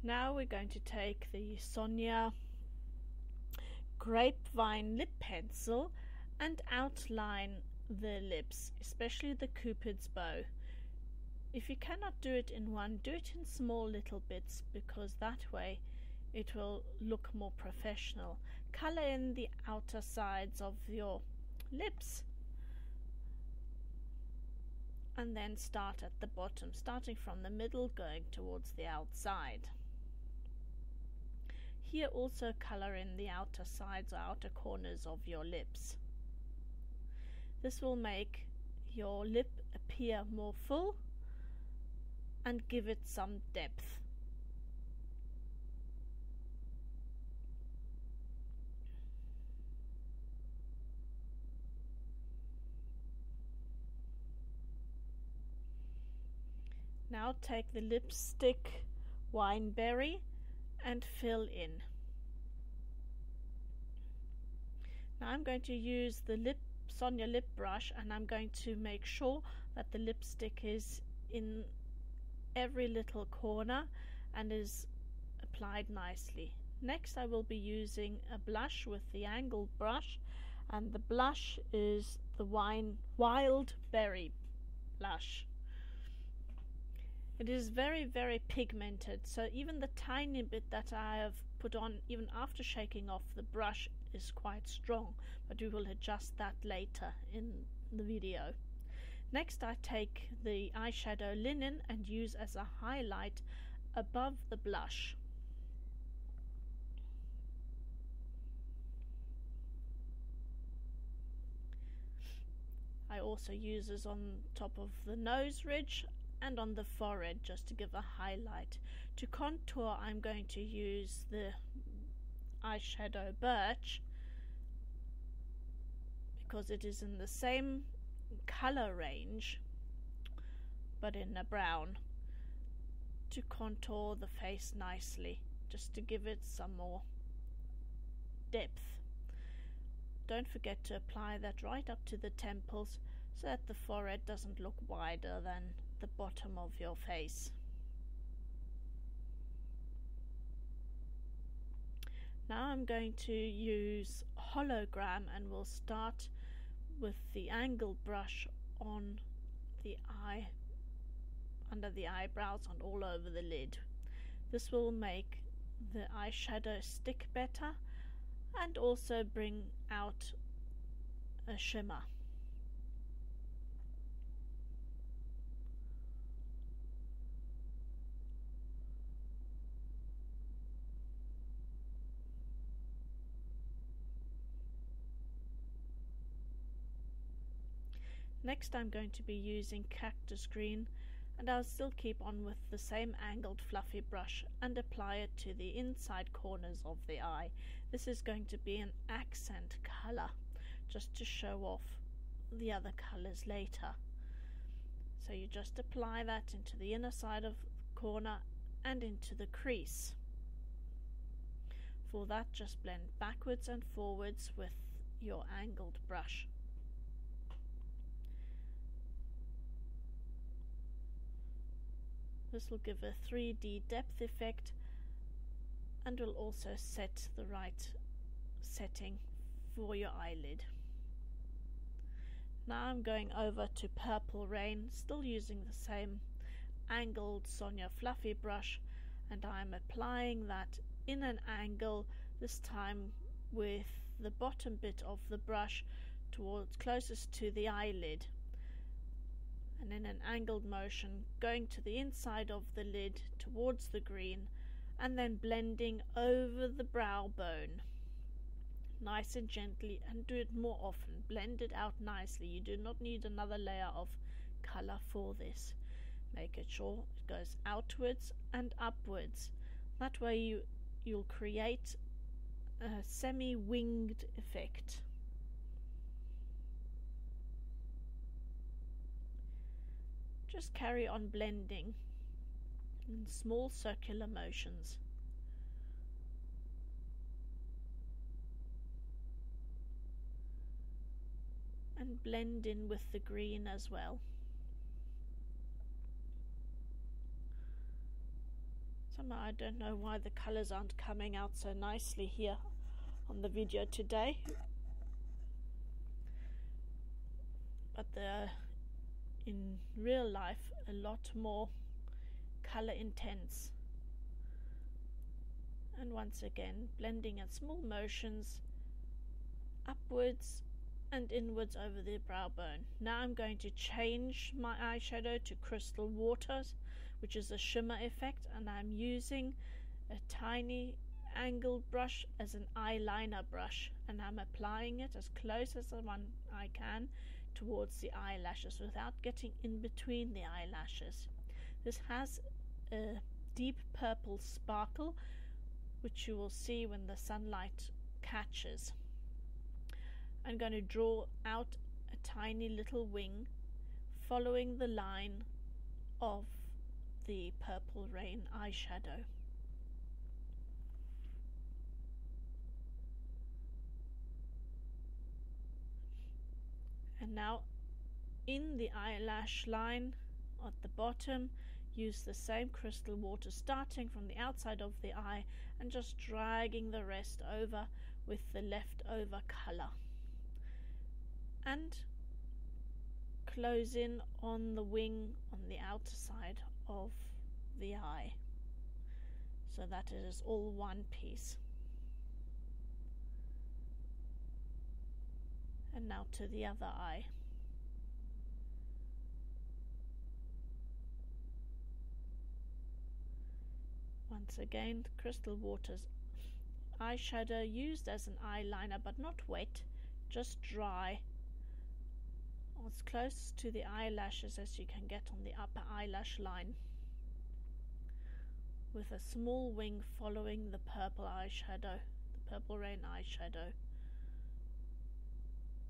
Now we're going to take the Sonya grapevine lip pencil and outline the lips, especially the Cupid's bow. If you cannot do it in one, do it in small little bits, because that way it will look more professional. Color in the outer sides of your lips and then start at the bottom, starting from the middle going towards the outside. Here also color in the outer sides or outer corners of your lips. This will make your lip appear more full and give it some depth. Now take the lipstick Wineberry and fill in. Now I'm going to use the Sonya lip brush, and I'm going to make sure that the lipstick is in every little corner and is applied nicely. Next I will be using a blush with the angled brush, and the blush is the Wild Berry blush. It is very pigmented, so even the tiny bit that I have put on, even after shaking off the brush, is quite strong, but we will adjust that later in the video. Next I take the eyeshadow Linen and use as a highlight above the blush. I also use this on top of the nose ridge and on the forehead, just to give a highlight. To contour, I'm going to use the eyeshadow Birch, because it is in the same color range but in a brown, to contour the face nicely, just to give it some more depth. Don't forget to apply that right up to the temples, so that the forehead doesn't look wider than the bottom of your face. Now I'm going to use hologram, and we'll start with the angled brush on the eye, under the eyebrows and all over the lid. This will make the eyeshadow stick better and also bring out a shimmer. Next I'm going to be using Cactus Green, and I'll still keep on with the same angled fluffy brush and apply it to the inside corners of the eye. This is going to be an accent color, just to show off the other colors later. So you just apply that into the inner side of the corner and into the crease. For that, just blend backwards and forwards with your angled brush. This will give a 3D depth effect and will also set the right setting for your eyelid. Now I'm going over to Purple Rain, still using the same angled Sonya fluffy brush, and I'm applying that in an angle, this time with the bottom bit of the brush towards closest to the eyelid, and in an angled motion going to the inside of the lid towards the green, and then blending over the brow bone nice and gently, and do it more often. Blend it out nicely. You do not need another layer of color for this. Make it sure it goes outwards and upwards. That way you'll create a semi-winged effect. Just carry on blending in small circular motions. And blend in with the green as well. Somehow I don't know why the colours aren't coming out so nicely here on the video today, but they're in real life a lot more colour intense. And once again, blending in small motions upwards and inwards over the brow bone. Now I'm going to change my eyeshadow to Crystal Waters, which is a shimmer effect, and I'm using a tiny angled brush as an eyeliner brush, and I'm applying it as close as I can towards the eyelashes without getting in between the eyelashes. This has a deep purple sparkle, which you will see when the sunlight catches. I'm going to draw out a tiny little wing following the line of the Purple Rain eyeshadow. And now in the eyelash line at the bottom, use the same Crystal Water starting from the outside of the eye and just dragging the rest over with the leftover colour. And close in on the wing on the outer side of the eye so that it is all one piece. And now to the other eye. Once again, Crystal Waters eyeshadow used as an eyeliner, but not wet, just dry, as close to the eyelashes as you can get on the upper eyelash line, with a small wing following the purple eyeshadow, the Purple Rain eyeshadow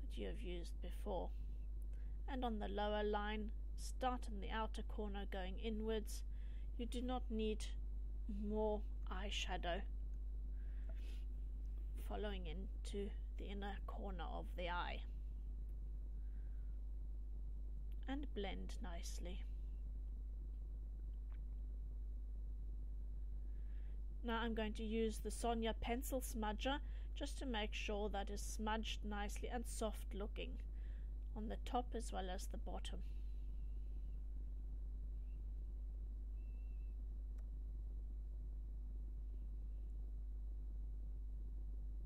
that you have used before. And on the lower line, start in the outer corner going inwards. You do not need more eyeshadow following into the inner corner of the eye, and blend nicely. Now I'm going to use the Sonya pencil smudger just to make sure that is smudged nicely and soft looking on the top as well as the bottom.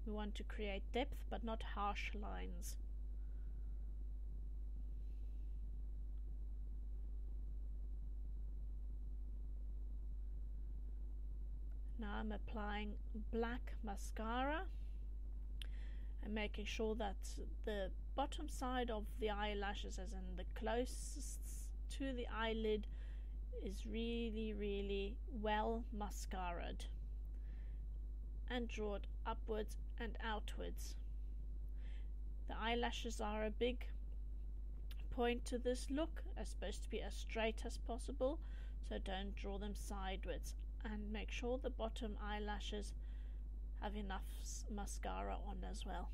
We want to create depth but not harsh lines. Now I'm applying black mascara and making sure that the bottom side of the eyelashes, as in the closest to the eyelid, is really well mascaraed, and draw it upwards and outwards. The eyelashes are a big point to this look. They're supposed to be as straight as possible, so don't draw them sideways, and make sure the bottom eyelashes have enough mascara on as well.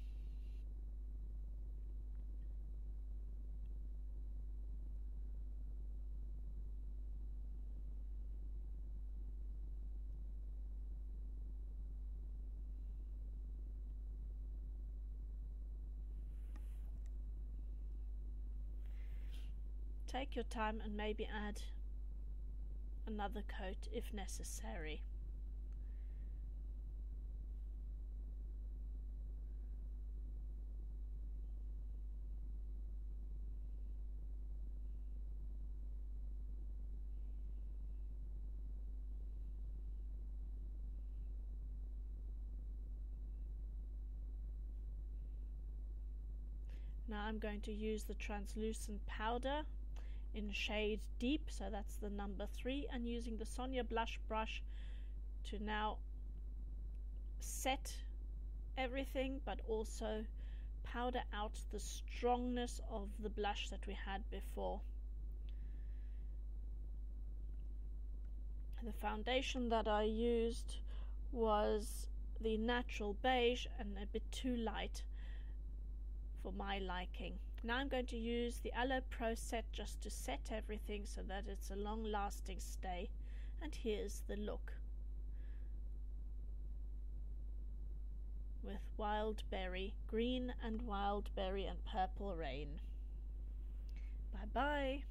Take your time and maybe add another coat if necessary. Now I'm going to use the translucent powder in shade Deep, so that's the number 3, and using the Sonya blush brush to now set everything but also powder out the strongness of the blush that we had before. The foundation that I used was the natural beige and a bit too light for my liking. Now I'm going to use the Aloe Pro set just to set everything so that it's a long-lasting stay, and here's the look. with wild berry, green and wild berry and purple rain. Bye bye.